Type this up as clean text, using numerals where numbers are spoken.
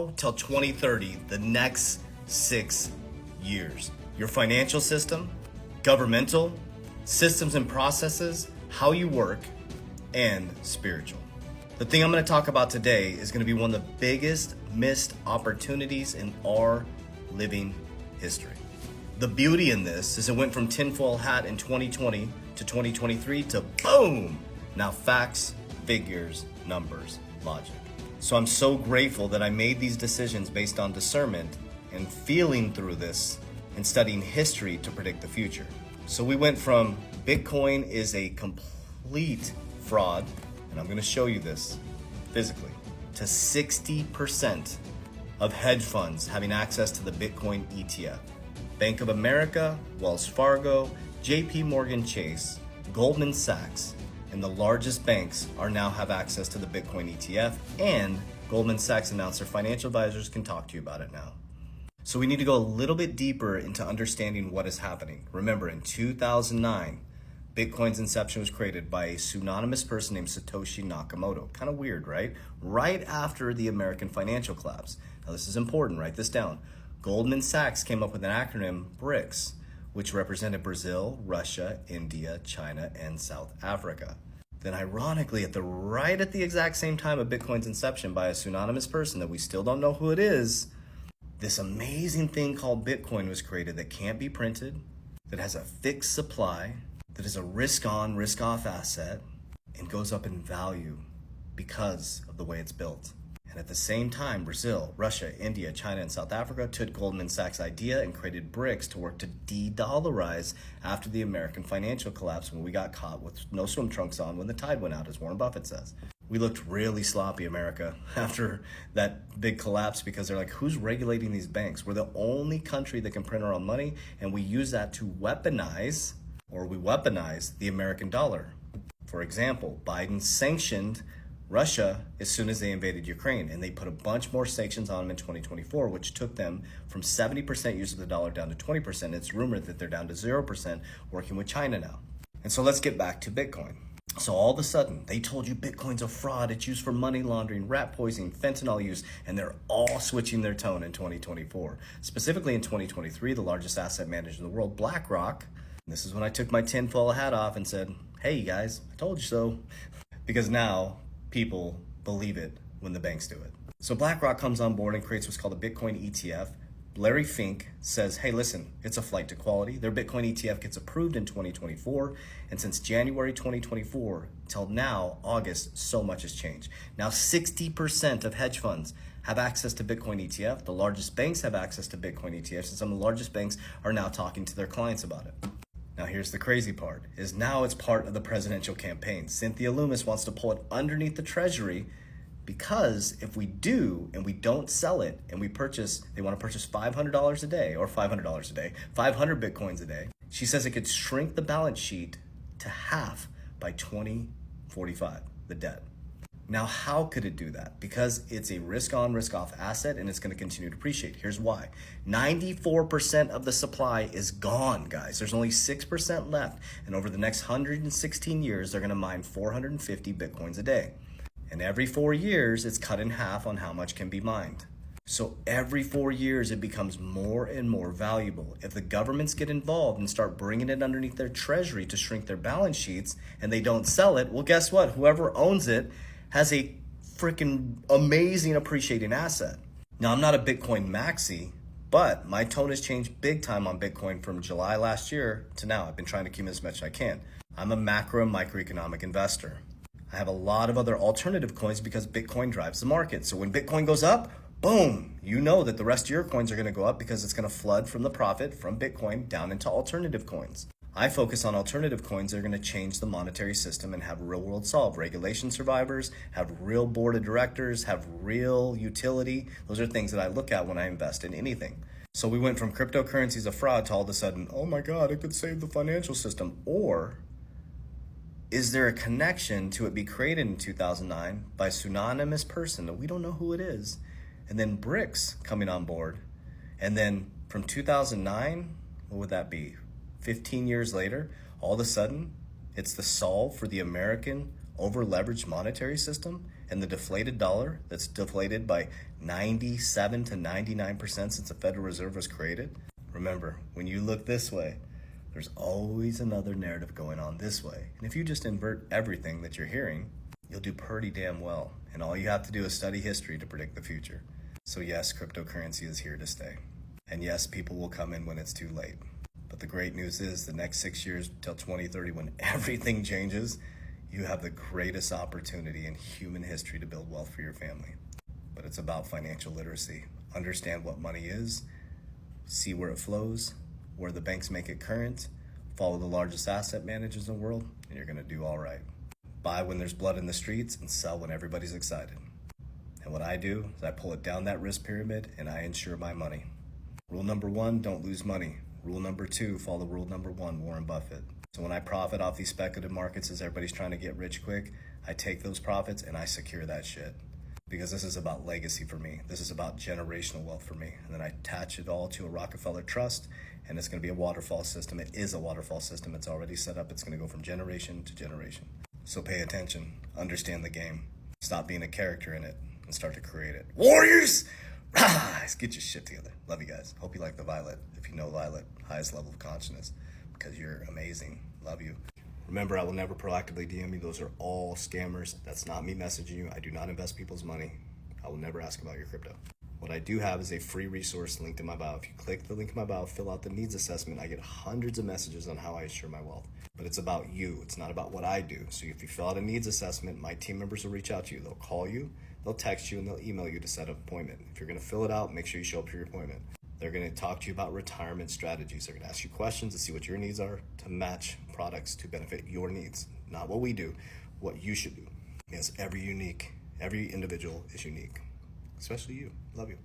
now till 2030, the next 6 years. Your financial system, governmental, systems and processes, how you work, and spiritual. The thing I'm going to talk about today is going to be one of the biggest missed opportunities in our living history. The beauty in this is it went from tinfoil hat in 2020 to 2023 to boom! Now facts, figures, numbers, logic. So I'm so grateful that I made these decisions based on discernment and feeling through this and studying history to predict the future. So we went from Bitcoin is a complete fraud, and I'm going to show you this physically, to 60% of hedge funds having access to the Bitcoin ETF. Bank of America, Wells Fargo, JP Morgan Chase, Goldman Sachs, and the largest banks are now have access to the Bitcoin ETF, and Goldman Sachs announced their financial advisors can talk to you about it now. So we need to go a little bit deeper into understanding what is happening. Remember, in 2009, Bitcoin's inception was created by a pseudonymous person named Satoshi Nakamoto. Kind of weird, right? Right after the American financial collapse. Now this is important, write this down. Goldman Sachs came up with an acronym, BRICS, which represented Brazil, Russia, India, China, and South Africa. Then ironically, right at the exact same time of Bitcoin's inception by a pseudonymous person that we still don't know who it is, this amazing thing called Bitcoin was created that can't be printed, that has a fixed supply, that is a risk-on, risk-off asset, and goes up in value because of the way it's built. And at the same time, Brazil, Russia, India, China, and South Africa took Goldman Sachs' idea and created BRICS to work to de-dollarize after the American financial collapse when we got caught with no swim trunks on when the tide went out, as Warren Buffett says. We looked really sloppy, America, after that big collapse because they're like, who's regulating these banks? We're the only country that can print our own money, and we use that to weaponize the American dollar. For example, Biden sanctioned Russia as soon as they invaded Ukraine, and they put a bunch more sanctions on them in 2024, which took them from 70% use of the dollar down to 20%. It's rumored that they're down to 0% working with China now. And so let's get back to Bitcoin. So all of a sudden, they told you Bitcoin's a fraud, it's used for money laundering, rat poisoning, fentanyl use, and they're all switching their tone in 2024. Specifically in 2023, the largest asset manager in the world, BlackRock, this is when I took my tinfoil hat off and said, hey, you guys, I told you so. Because now people believe it when the banks do it. So BlackRock comes on board and creates what's called a Bitcoin ETF. Larry Fink says, hey, listen, it's a flight to quality. Their Bitcoin ETF gets approved in 2024. And since January 2024 till now, August, so much has changed. Now 60% of hedge funds have access to Bitcoin ETF. The largest banks have access to Bitcoin ETFs, and some of the largest banks are now talking to their clients about it. Now here's the crazy part, is now it's part of the presidential campaign. Cynthia Lummis wants to pull it underneath the Treasury because if we do and we don't sell it and we purchase, they want to purchase $500 a day or $500 a day, 500 Bitcoins a day. She says it could shrink the balance sheet to half by 2045, the debt. Now, how could it do that? Because it's a risk-on, risk-off asset and it's going to continue to appreciate. Here's why. 94% of the supply is gone, guys. There's only 6% left. And over the next 116 years, they're going to mine 450 Bitcoins a day. And every 4 years, it's cut in half on how much can be mined. So every 4 years, it becomes more and more valuable. If the governments get involved and start bringing it underneath their treasury to shrink their balance sheets and they don't sell it, well, guess what? Whoever owns it has a freaking amazing appreciating asset. Now, I'm not a Bitcoin maxi, but my tone has changed big time on Bitcoin from July last year to now. I've been trying to keep as much as I can. I'm a macro and microeconomic investor. I have a lot of other alternative coins because Bitcoin drives the market. So when Bitcoin goes up, boom, you know that the rest of your coins are going to go up because it's going to flood from the profit from Bitcoin down into alternative coins. I focus on alternative coins that are going to change the monetary system and have real world solve. Regulation survivors, have real board of directors, have real utility. Those are things that I look at when I invest in anything. So we went from cryptocurrencies a fraud to all of a sudden, oh my God, it could save the financial system. Or is there a connection to it be created in 2009 by a pseudonymous person that we don't know who it is? And then BRICS coming on board. And then from 2009, what would that be? 15 years later, all of a sudden, it's the solve for the American over-leveraged monetary system, And the deflated dollar that's deflated by 97 to 99% since the Federal Reserve was created. Remember, when you look this way, there's always another narrative going on this way. And if you just invert everything that you're hearing, you'll do pretty damn well. And all you have to do is study history to predict the future. So yes, cryptocurrency is here to stay. And yes, people will come in when it's too late. But the great news is the next 6 years till 2030, when everything changes, you have the greatest opportunity in human history to build wealth for your family. But it's about financial literacy. Understand what money is, see where it flows, where the banks make it current, follow the largest asset managers in the world, and you're gonna do all right. Buy when there's blood in the streets and sell when everybody's excited. And what I do is I pull it down that risk pyramid and I insure my money. Rule number 1, don't lose money. Rule number 2, follow rule number 1, Warren Buffett. So when I profit off these speculative markets as everybody's trying to get rich quick, I take those profits and I secure that shit. Because this is about legacy for me. This is about generational wealth for me. And then I attach it all to a Rockefeller trust, and it's gonna be a waterfall system. It is a waterfall system. It's already set up. It's gonna go from generation to generation. So pay attention, understand the game, stop being a character in it, and start to create it. Warriors! Rise! Get your shit together. Love you guys. Hope you like the Violet. If you know Violet, highest level of consciousness, because you're amazing. Love you. Remember, I will never proactively DM you. Those are all scammers. That's not me messaging you. I do not invest people's money. I will never ask about your crypto. What I do have is a free resource linked in my bio. If you click the link in my bio, fill out the needs assessment, I get hundreds of messages on how I assure my wealth. But it's about you. It's not about what I do. So if you fill out a needs assessment, my team members will reach out to you. They'll call you, they'll text you, and they'll email you to set up an appointment. If you're going to fill it out, make sure you show up for your appointment. They're going to talk to you about retirement strategies. They're going to ask you questions to see what your needs are to match products to benefit your needs. Not what we do, what you should do. Yes, every individual is unique, especially you. Love you.